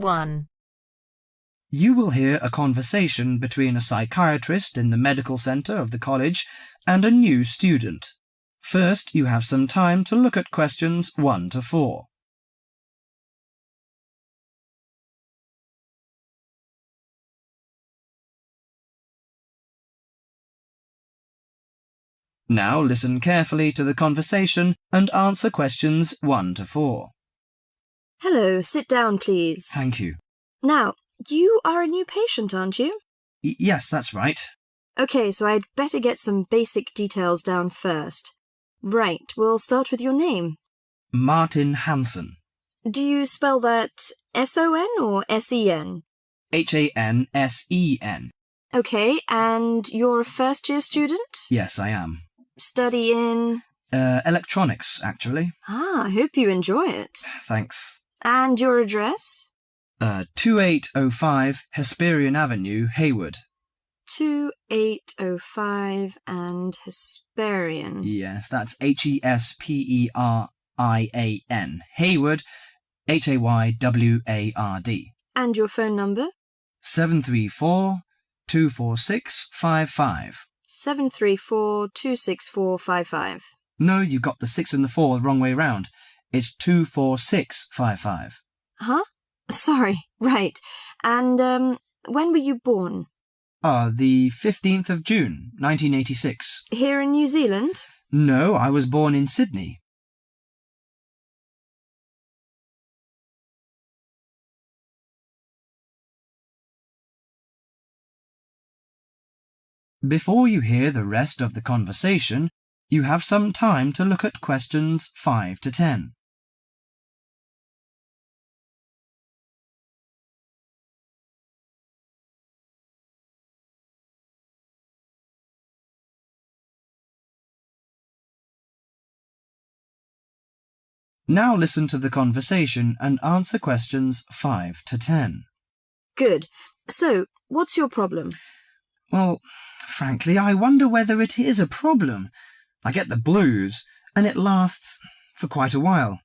1. You will hear a conversation between a psychiatrist in the medical centre of the college and a new student. First, you have some time to look at questions 1 to 4. Now listen carefully to the conversation and answer questions 1 to 4. Hello, sit down, please. Thank you. Now, you are a new patient, aren't you? Yes, that's right. OK, so I'd better get some basic details down first. Right, we'll start with your name. Martin Hansen. Do you spell that S-O-N or S-E-N? Hansen. OK, and you're a first-year student? Yes, I am. Study in? Electronics, actually. I hope you enjoy it. Thanks. And your address? 2805 Hesperian Avenue, Hayward. 2805 and Hesperian. Yes, that's Hesperian. Hayward, Hayward. And your phone number? 734-246-55. 734-264-55. No, you got the 6 and the 4 the wrong way round. It's 24655. Huh? Sorry, right. And, when were you born? The 15th of June, 1986. Here in New Zealand? No, I was born in Sydney. Before you hear the rest of the conversation, you have some time to look at questions 5 to 10. Now listen to the conversation and answer questions 5 to 10. Good. So, what's your problem? Well, frankly, I wonder whether it is a problem. I get the blues, and it lasts for quite a while.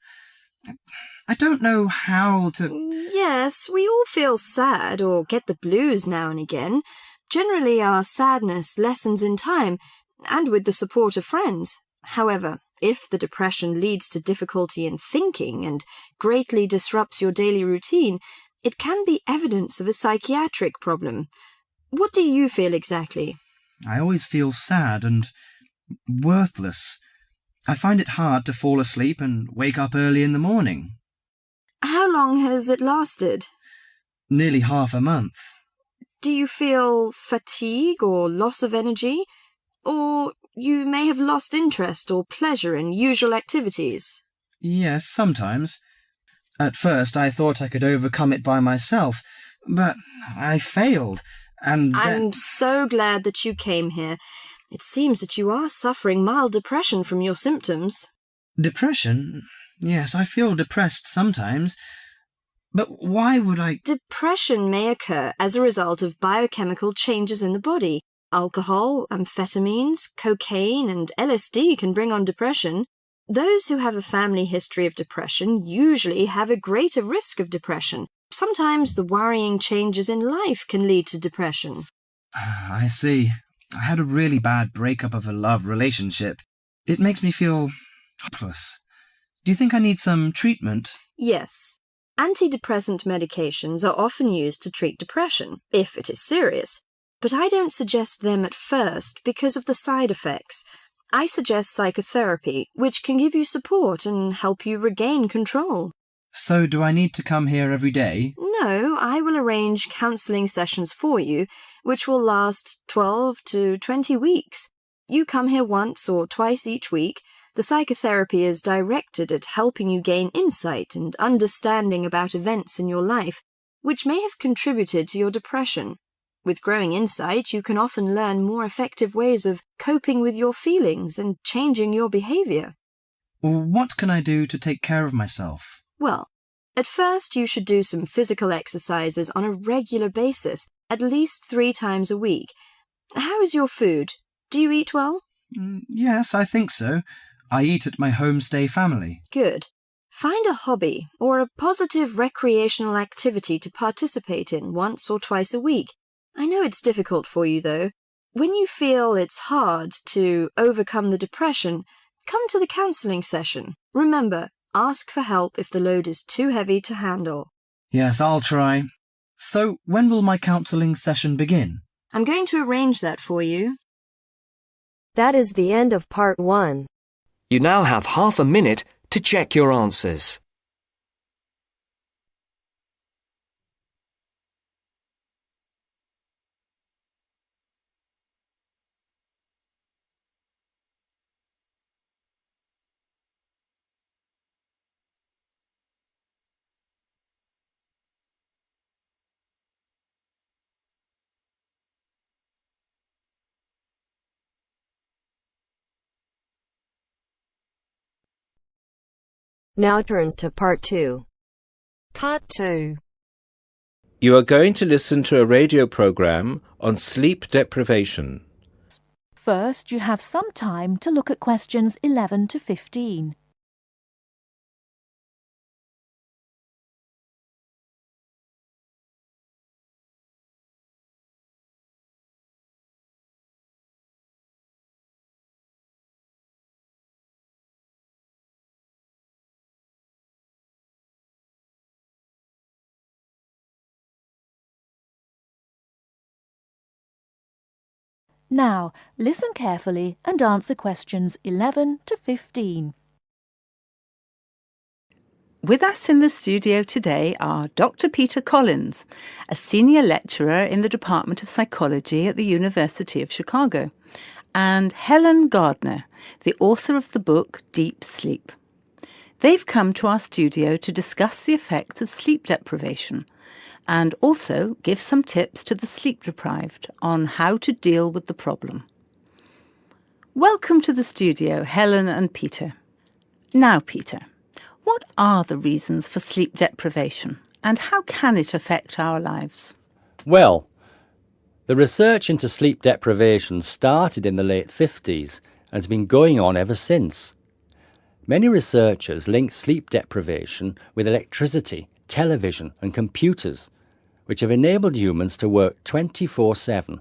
I don't know how to... Yes, we all feel sad or get the blues now and again. Generally, our sadness lessens in time, and with the support of friends. However, if the depression leads to difficulty in thinking and greatly disrupts your daily routine, it can be evidence of a psychiatric problem. What do you feel exactly? I always feel sad and worthless. I find it hard to fall asleep and wake up early in the morning. How long has it lasted? Nearly half a month. Do you feel fatigue or loss of energy? Or you may have lost interest or pleasure in usual activities? Yes, sometimes. At first I thought I could overcome it by myself, but I failed, and I'm so glad that you came here. It seems that you are suffering mild depression from your symptoms. Depression? Yes, I feel depressed sometimes. But why would I... Depression may occur as a result of biochemical changes in the body. Alcohol, amphetamines, cocaine, and LSD can bring on depression. Those who have a family history of depression usually have a greater risk of depression. Sometimes the worrying changes in life can lead to depression. I see. I had a really bad breakup of a love relationship. It makes me feel hopeless. Do you think I need some treatment? Yes. Antidepressant medications are often used to treat depression, if it is serious. But I don't suggest them at first because of the side effects. I suggest psychotherapy, which can give you support and help you regain control. So do I need to come here every day? No, I will arrange counselling sessions for you, which will last 12 to 20 weeks. You come here once or twice each week. The psychotherapy is directed at helping you gain insight and understanding about events in your life, which may have contributed to your depression. With growing insight, you can often learn more effective ways of coping with your feelings and changing your behaviour. What can I do to take care of myself? Well, at first you should do some physical exercises on a regular basis, at least 3 times a week. How is your food? Do you eat well? Yes, I think so. I eat at my homestay family. Good. Find a hobby or a positive recreational activity to participate in once or twice a week. I know it's difficult for you, though. When you feel it's hard to overcome the depression, come to the counselling session. Remember, ask for help if the load is too heavy to handle. Yes, I'll try. So, when will my counselling session begin? I'm going to arrange that for you. That is the end of part 1. You now have half a minute to check your answers. Now turns to part 2. Part 2. You are going to listen to a radio program on sleep deprivation. First, you have some time to look at questions 11 to 15. Now, listen carefully and answer questions 11 to 15. With us in the studio today are Dr. Peter Collins, a senior lecturer in the Department of Psychology at the University of Chicago, and Helen Gardner, the author of the book Deep Sleep. They've come to our studio to discuss the effects of sleep deprivation and also give some tips to the sleep deprived on how to deal with the problem. Welcome to the studio, Helen and Peter. Now, Peter, what are the reasons for sleep deprivation and how can it affect our lives? Well, the research into sleep deprivation started in the late 50s and has been going on ever since. Many researchers link sleep deprivation with electricity, television and computers, which have enabled humans to work 24/7.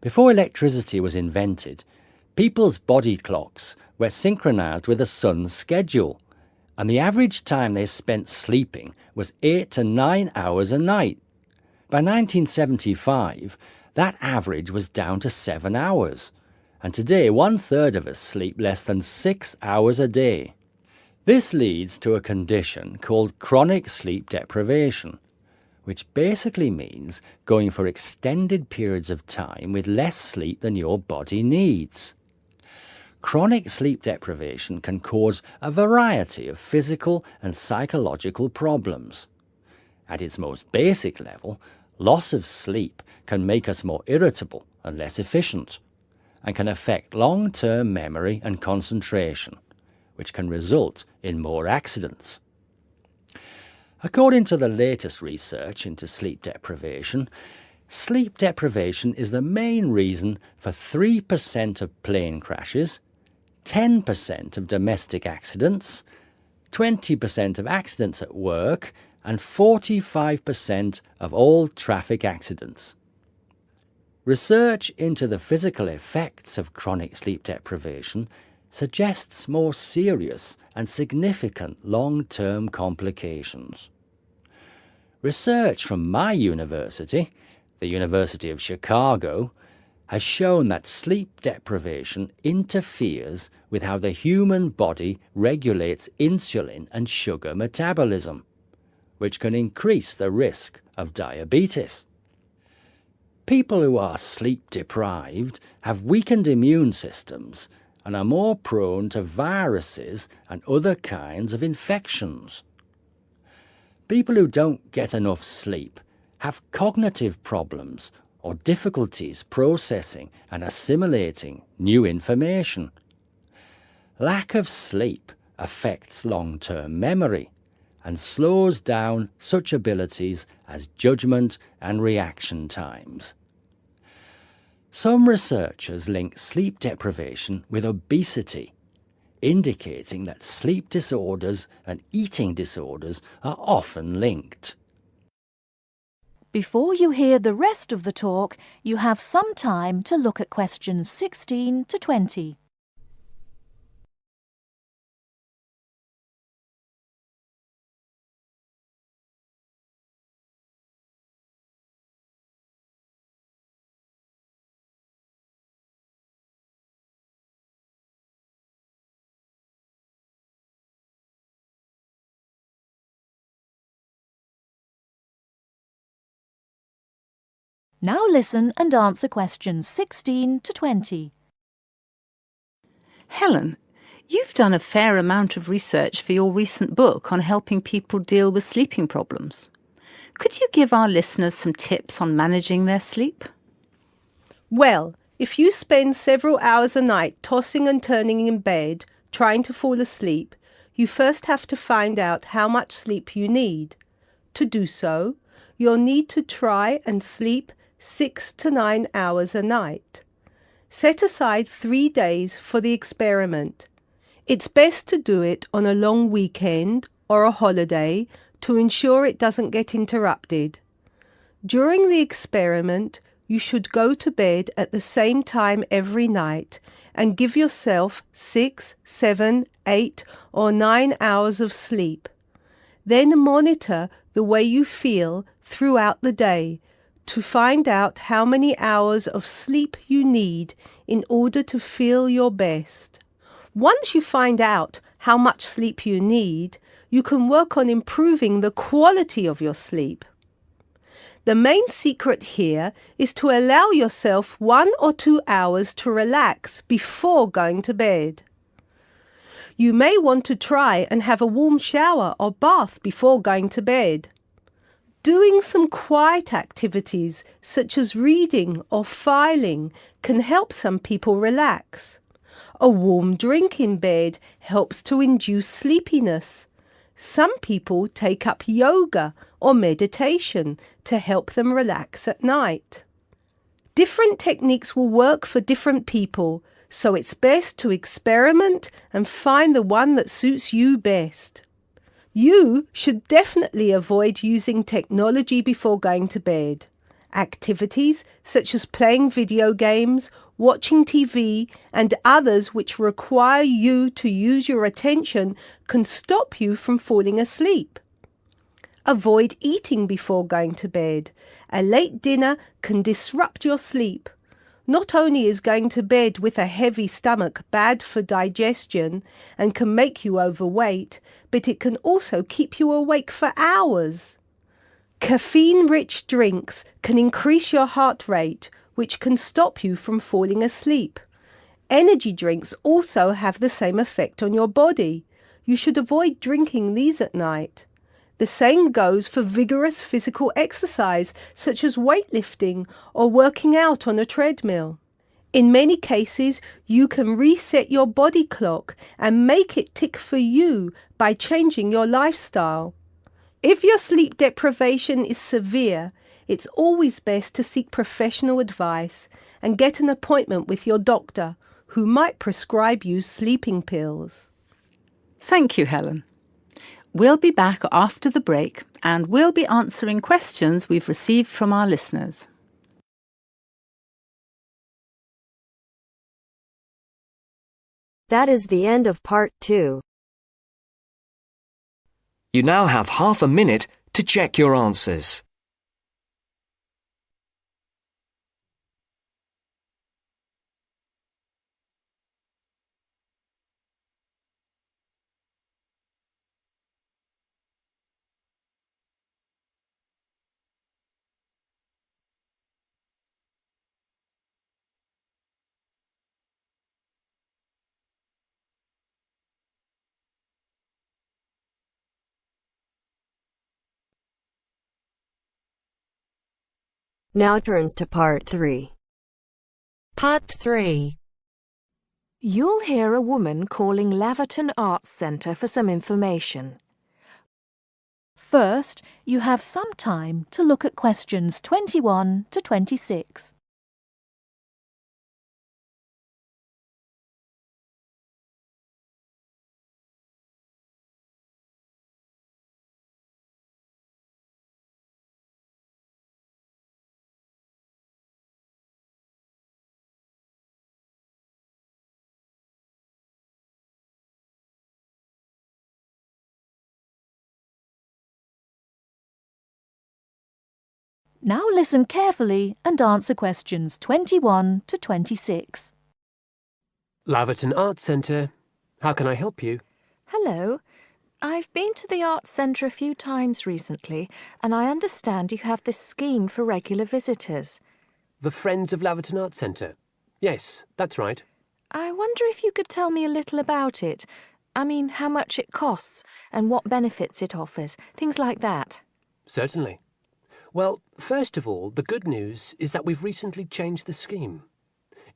Before electricity was invented, people's body clocks were synchronized with the sun's schedule, and the average time they spent sleeping was 8 to 9 hours a night. By 1975, that average was down to 7 hours, and today 1/3 of us sleep less than 6 hours a day. This leads to a condition called chronic sleep deprivation, which basically means going for extended periods of time with less sleep than your body needs. Chronic sleep deprivation can cause a variety of physical and psychological problems. At its most basic level, loss of sleep can make us more irritable and less efficient, and can affect long-term memory and concentration, which can result in more accidents. According to the latest research into sleep deprivation is the main reason for 3% of plane crashes, 10% of domestic accidents, 20% of accidents at work, and 45% of all traffic accidents. Research into the physical effects of chronic sleep deprivation suggests more serious and significant long-term complications. Research from my university, the University of Chicago, has shown that sleep deprivation interferes with how the human body regulates insulin and sugar metabolism, which can increase the risk of diabetes. People who are sleep deprived have weakened immune systems and are more prone to viruses and other kinds of infections. People who don't get enough sleep have cognitive problems or difficulties processing and assimilating new information. Lack of sleep affects long-term memory and slows down such abilities as judgment and reaction times. Some researchers link sleep deprivation with obesity, indicating that sleep disorders and eating disorders are often linked. Before you hear the rest of the talk, you have some time to look at questions 16 to 20. Now listen and answer questions 16 to 20. Helen, you've done a fair amount of research for your recent book on helping people deal with sleeping problems. Could you give our listeners some tips on managing their sleep? Well, if you spend several hours a night tossing and turning in bed, trying to fall asleep, you first have to find out how much sleep you need. To do so, you'll need to try and sleep 6 to 9 hours a night. Set aside 3 days for the experiment. It's best to do it on a long weekend or a holiday to ensure it doesn't get interrupted. During the experiment, you should go to bed at the same time every night and give yourself 6, 7, 8 or 9 hours of sleep. Then monitor the way you feel throughout the day to find out how many hours of sleep you need in order to feel your best. Once you find out how much sleep you need, you can work on improving the quality of your sleep. The main secret here is to allow yourself 1 or 2 hours to relax before going to bed. You may want to try and have a warm shower or bath before going to bed. Doing some quiet activities such as reading or filing can help some people relax. A warm drink in bed helps to induce sleepiness. Some people take up yoga or meditation to help them relax at night. Different techniques will work for different people, so it's best to experiment and find the one that suits you best. You should definitely avoid using technology before going to bed. Activities such as playing video games, watching TV, and others which require you to use your attention can stop you from falling asleep. Avoid eating before going to bed. A late dinner can disrupt your sleep. Not only is going to bed with a heavy stomach bad for digestion and can make you overweight, but it can also keep you awake for hours. Caffeine-rich drinks can increase your heart rate, which can stop you from falling asleep. Energy drinks also have the same effect on your body. You should avoid drinking these at night. The same goes for vigorous physical exercise such as weightlifting or working out on a treadmill. In many cases, you can reset your body clock and make it tick for you by changing your lifestyle. If your sleep deprivation is severe, it's always best to seek professional advice and get an appointment with your doctor, who might prescribe you sleeping pills. Thank you, Helen. We'll be back after the break and we'll be answering questions we've received from our listeners. That is the end of part 2. You now have half a minute to check your answers. Now turns to part 3. Part 3. You'll hear a woman calling Laverton Arts Centre for some information. First, you have some time to look at questions 21 to 26. Now listen carefully and answer questions 21 to 26. Laverton Arts Centre. How can I help you? Hello. I've been to the Arts Centre a few times recently, and I understand you have this scheme for regular visitors. The Friends of Laverton Arts Centre. Yes, that's right. I wonder if you could tell me a little about it. I mean, how much it costs and what benefits it offers, things like that. Certainly. Well, first of all, the good news is that we've recently changed the scheme.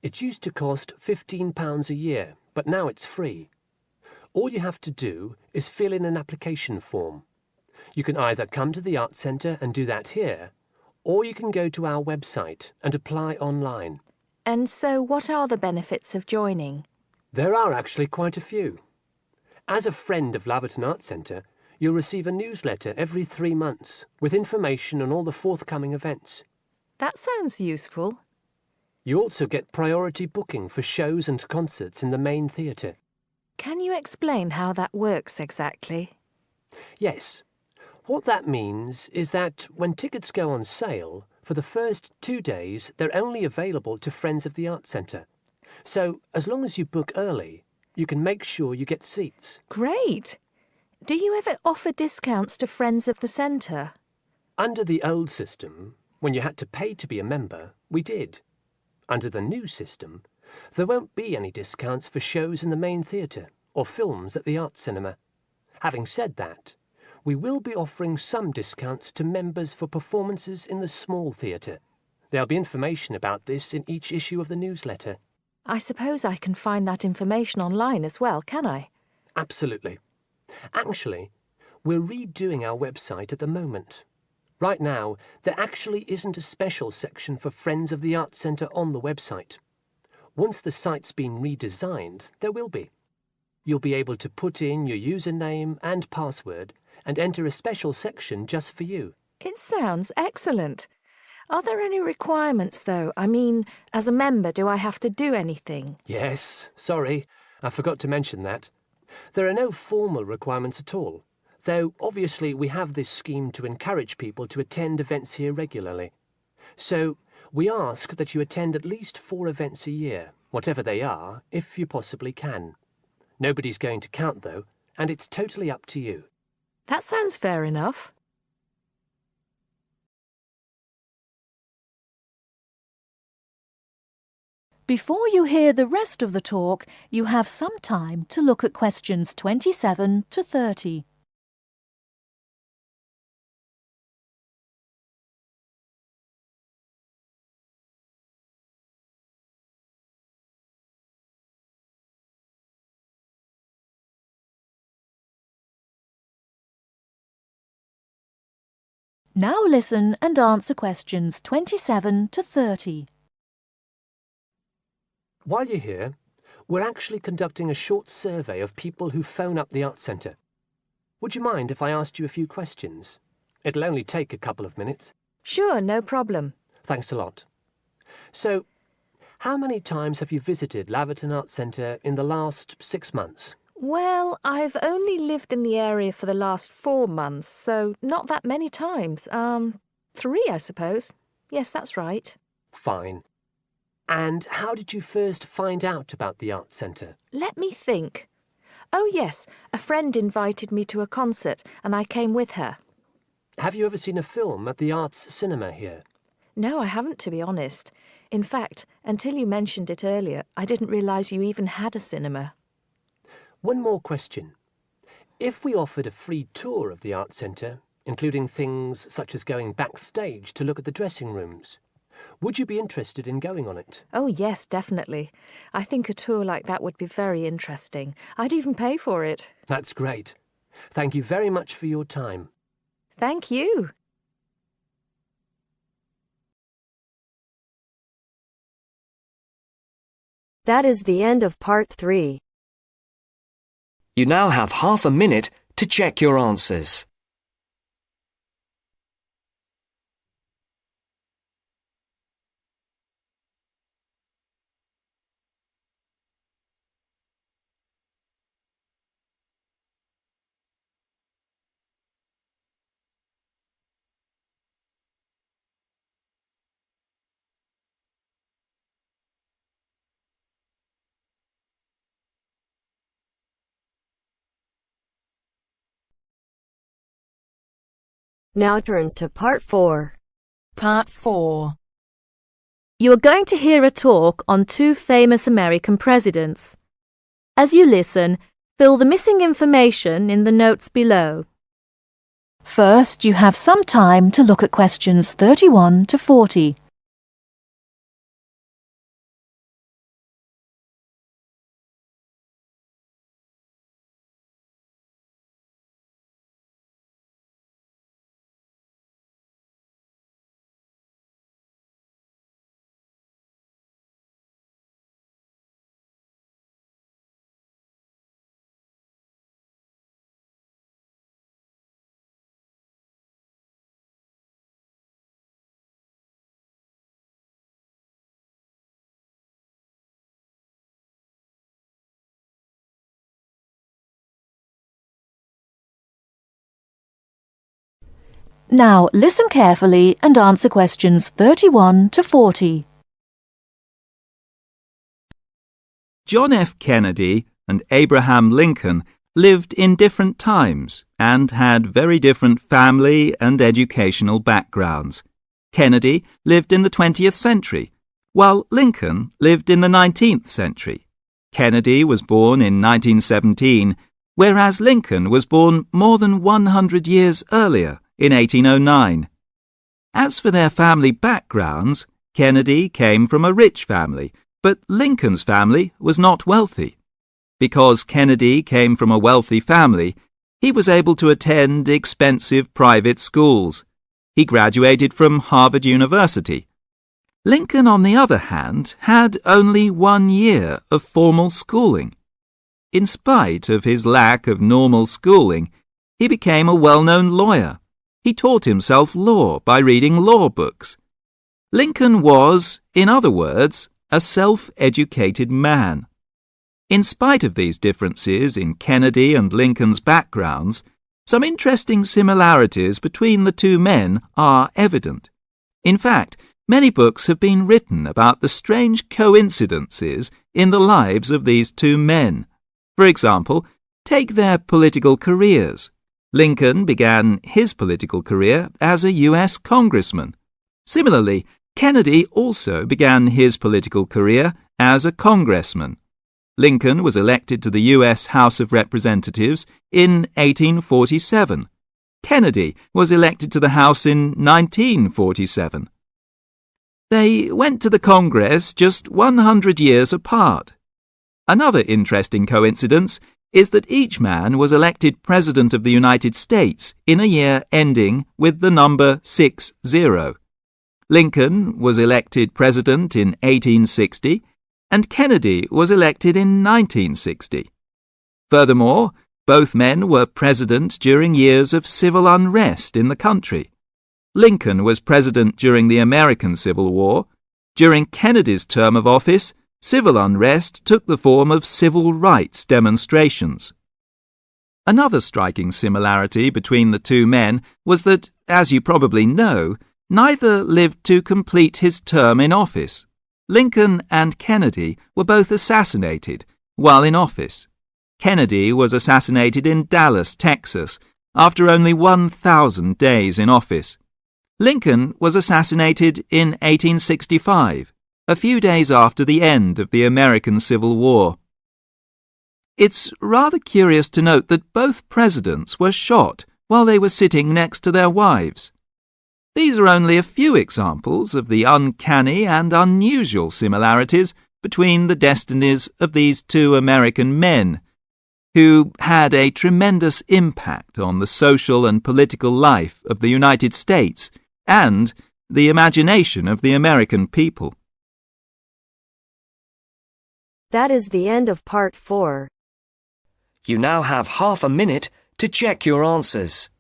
It used to cost £15 a year, but now it's free. All you have to do is fill in an application form. You can either come to the Arts Centre and do that here, or you can go to our website and apply online. And so what are the benefits of joining? There are actually quite a few. As a friend of Laverton Arts Centre, you'll receive a newsletter every 3 months with information on all the forthcoming events. That sounds useful. You also get priority booking for shows and concerts in the main theatre. Can you explain how that works exactly? Yes. What that means is that when tickets go on sale, for the first 2 days they're only available to friends of the Arts Centre. So as long as you book early, you can make sure you get seats. Great! Do you ever offer discounts to friends of the centre? Under the old system, when you had to pay to be a member, we did. Under the new system, there won't be any discounts for shows in the main theatre or films at the Arts Cinema. Having said that, we will be offering some discounts to members for performances in the small theatre. There'll be information about this in each issue of the newsletter. I suppose I can find that information online as well, can I? Absolutely. Actually, we're redoing our website at the moment. Right now, there actually isn't a special section for Friends of the Arts Centre on the website. Once the site's been redesigned, there will be. You'll be able to put in your username and password and enter a special section just for you. It sounds excellent. Are there any requirements, though? I mean, as a member, do I have to do anything? Yes, sorry, I forgot to mention that. There are no formal requirements at all, though obviously we have this scheme to encourage people to attend events here regularly. So we ask that you attend at least 4 events a year, whatever they are, if you possibly can. Nobody's going to count, though, and it's totally up to you. That sounds fair enough. Before you hear the rest of the talk, you have some time to look at questions 27 to 30. Now listen and answer questions 27 to 30. While you're here, we're actually conducting a short survey of people who phone up the Arts Centre. Would you mind if I asked you a few questions? It'll only take a couple of minutes. Sure, no problem. Thanks a lot. So, how many times have you visited Laverton Arts Centre in the last 6 months? Well, I've only lived in the area for the last 4 months, so not that many times. 3, I suppose. Yes, that's right. Fine. And how did you first find out about the Arts Centre? Let me think. Oh, yes, a friend invited me to a concert, and I came with her. Have you ever seen a film at the Arts Cinema here? No, I haven't, to be honest. In fact, until you mentioned it earlier, I didn't realise you even had a cinema. One more question. If we offered a free tour of the Arts Centre, including things such as going backstage to look at the dressing rooms, would you be interested in going on it? Oh, yes, definitely. I think a tour like that would be very interesting. I'd even pay for it. That's great. Thank you very much for your time. Thank you. That is the end of part 3. You now have half a minute to check your answers. Now turns to Part 4. Part 4. You are going to hear a talk on 2 famous American presidents. As you listen, fill the missing information in the notes below. First, you have some time to look at questions 31 to 40. Now listen carefully and answer questions 31 to 40. John F. Kennedy and Abraham Lincoln lived in different times and had very different family and educational backgrounds. Kennedy lived in the 20th century, while Lincoln lived in the 19th century. Kennedy was born in 1917, whereas Lincoln was born more than 100 years earlier, in 1809. As for their family backgrounds, Kennedy came from a rich family, but Lincoln's family was not wealthy. Because Kennedy came from a wealthy family, he was able to attend expensive private schools. He graduated from Harvard University. Lincoln, on the other hand, had only 1 year of formal schooling. In spite of his lack of normal schooling, he became a well-known lawyer. He taught himself law by reading law books. Lincoln was, in other words, a self-educated man. In spite of these differences in Kennedy and Lincoln's backgrounds, some interesting similarities between the 2 men are evident. In fact, many books have been written about the strange coincidences in the lives of these 2 men. For example, take their political careers. Lincoln began his political career as a U.S. congressman. Similarly, Kennedy also began his political career as a congressman. Lincoln was elected to the U.S. House of Representatives in 1847. Kennedy was elected to the House in 1947. They went to the Congress just 100 years apart. Another interesting coincidence is that each man was elected President of the United States in a year ending with the number 60. Lincoln was elected President in 1860, and Kennedy was elected in 1960. Furthermore, both men were president during years of civil unrest in the country. Lincoln was president during the American Civil War. During Kennedy's term of office, civil unrest took the form of civil rights demonstrations. Another striking similarity between the 2 men was that, as you probably know, neither lived to complete his term in office. Lincoln and Kennedy were both assassinated while in office. Kennedy was assassinated in Dallas, Texas, after only 1,000 days in office. Lincoln was assassinated in 1865. A few days after the end of the American Civil War. It's rather curious to note that both presidents were shot while they were sitting next to their wives. These are only a few examples of the uncanny and unusual similarities between the destinies of these 2 American men, who had a tremendous impact on the social and political life of the United States and the imagination of the American people. That is the end of Part 4. You now have half a minute to check your answers.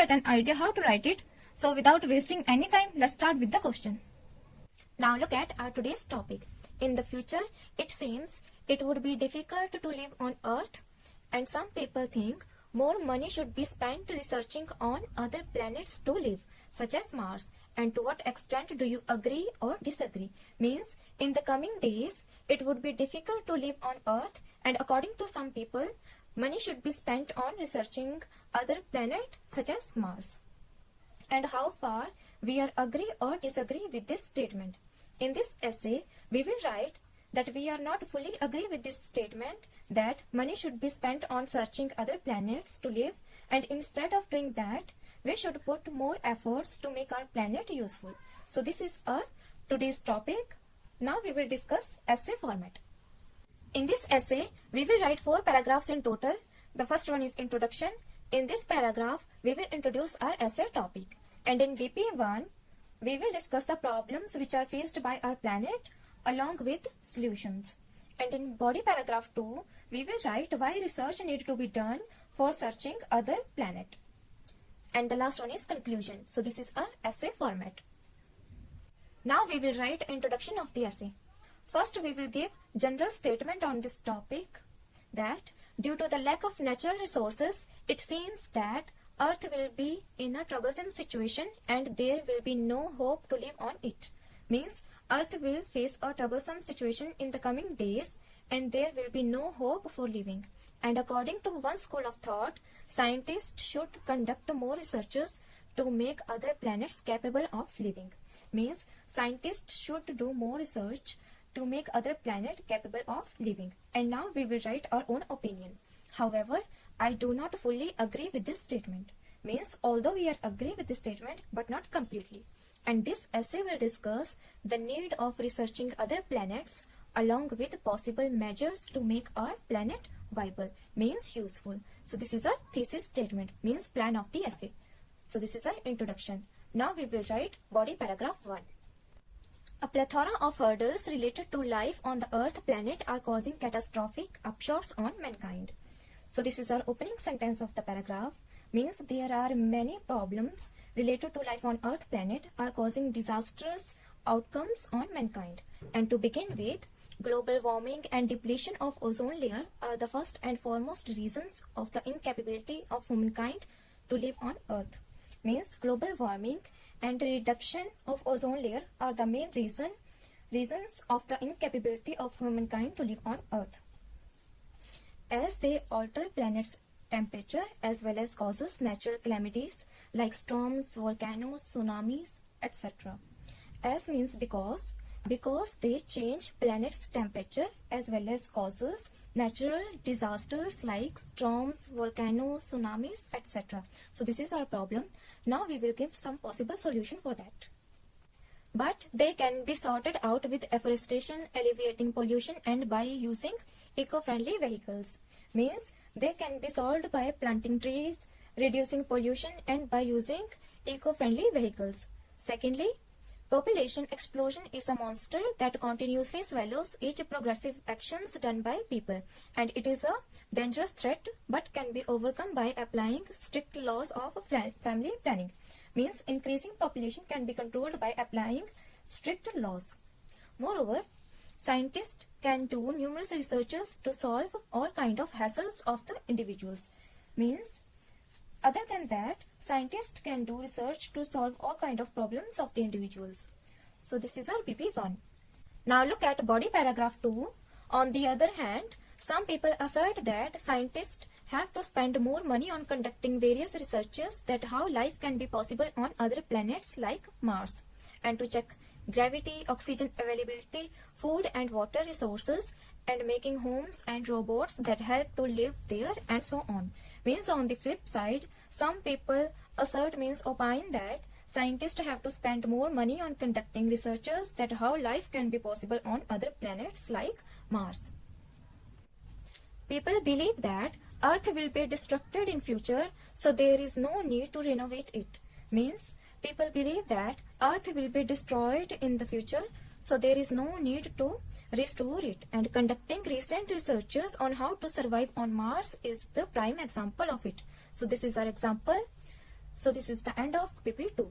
get an idea how to write it. So without wasting any time, let's start with the question. Now look at our today's topic. In the future, it seems it would be difficult to live on Earth, and some people think more money should be spent researching on other planets to live, such as Mars. And to what extent do you agree or disagree? Means, in the coming days, it would be difficult to live on Earth, and according to some people, money should be spent on researching other planets such as Mars. And how far we are agree or disagree with this statement. In this essay, we will write that we are not fully agree with this statement that money should be spent on searching other planets to live, and instead of doing that, we should put more efforts to make our planet useful. So this is our today's topic. Now we will discuss essay format. In this essay, we will write 4 paragraphs in total. The first one is introduction. In this paragraph, we will introduce our essay topic. And in BP1, we will discuss the problems which are faced by our planet along with solutions. And in body paragraph 2, we will write why research need to be done for searching other planet. And the last one is conclusion. So this is our essay format. Now we will write introduction of the essay. First, we will give general statement on this topic that due to the lack of natural resources, it seems that Earth will be in a troublesome situation and there will be no hope to live on it. Means Earth will face a troublesome situation in the coming days and there will be no hope for living. And according to one school of thought, scientists should conduct more researches to make other planets capable of living. Means scientists should do more research to make other planet capable of living. And now we will write our own opinion. However, I do not fully agree with this statement. Means although we are agree with this statement but not completely. And this essay will discuss the need of researching other planets along with possible measures to make our planet viable, means useful. So this is our thesis statement, means plan of the essay. So this is our introduction. Now we will write body paragraph 1. A plethora of hurdles related to life on the Earth planet are causing catastrophic upshocks on mankind. So this is our opening sentence of the paragraph. Means there are many problems related to life on Earth planet are causing disastrous outcomes on mankind. And to begin with, global warming and depletion of ozone layer are the first and foremost reasons of the incapability of humankind to live on Earth. Means global warming and reduction of ozone layer are the main reasons of the incapability of humankind to live on Earth, as they alter planet's temperature as well as causes natural calamities like storms, volcanoes, tsunamis, etc. As means because they change planet's temperature as well as causes natural disasters like storms, volcanoes, tsunamis, etc. So this is our problem. Now we will give some possible solution for that. But they can be sorted out with afforestation, alleviating pollution, and by using eco-friendly vehicles. Means they can be solved by planting trees, reducing pollution, and by using eco-friendly vehicles. Secondly, population explosion is a monster that continuously swallows each progressive actions done by people, and it is a dangerous threat but can be overcome by applying strict laws of family planning. Means increasing population can be controlled by applying strict laws. Moreover, scientists can do numerous researches to solve all kind of hassles of the individuals. Means other than that, scientists can do research to solve all kind of problems of the individuals. So this is our BP1. Now look at body paragraph 2. On the other hand, some people assert that scientists have to spend more money on conducting various researches that how life can be possible on other planets like Mars, and to check gravity, oxygen availability, food and water resources, and making homes and robots that help to live there, and so on. Means on the flip side, some people assert, means opine, that scientists have to spend more money on conducting researches that how life can be possible on other planets like Mars. People believe that Earth will be destructed in future, so there is no need to renovate it. Means people believe that Earth will be destroyed in the future, so there is no need to restore it. And conducting recent researches on how to survive on Mars is the prime example of it. So this is our example. So this is the end of PP2.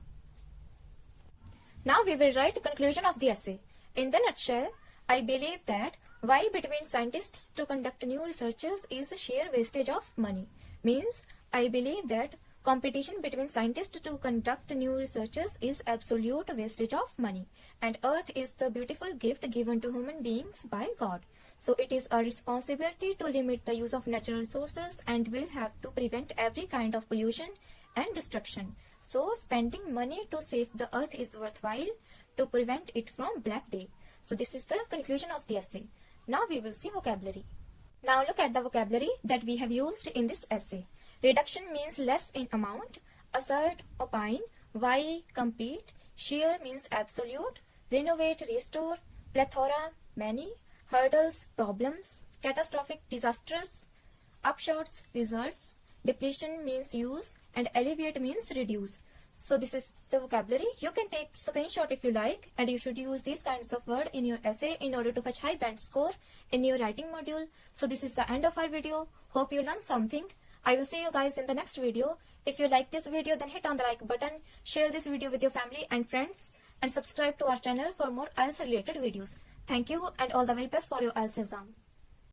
Now we will write conclusion of the essay. In the nutshell, I believe that why between scientists to conduct new researches is sheer wastage of money. Means, I believe that competition between scientists to conduct new researches is absolute wastage of money. And Earth is the beautiful gift given to human beings by God. So it is our responsibility to limit the use of natural resources and will have to prevent every kind of pollution and destruction. So spending money to save the earth is worthwhile to prevent it from Black Day. So this is the conclusion of the essay. Now we will see vocabulary. Now look at the vocabulary that we have used in this essay. Reduction means less in amount. Assert, opine. Why, compete. Sheer means absolute. Renovate, restore. Plethora, many. Hurdles, problems. Catastrophic, disastrous. Upshots, results. Depletion means use, and alleviate means reduce. So this is the vocabulary. You can take screenshot if you like, and you should use these kinds of words in your essay in order to fetch high band score in your writing module. So this is the end of our video. Hope you learned something. I will see you guys in the next video. If you like this video, then hit on the like button, share this video with your family and friends, and subscribe to our channel for more IELTS related videos. Thank you and all the very best for your IELTS exam.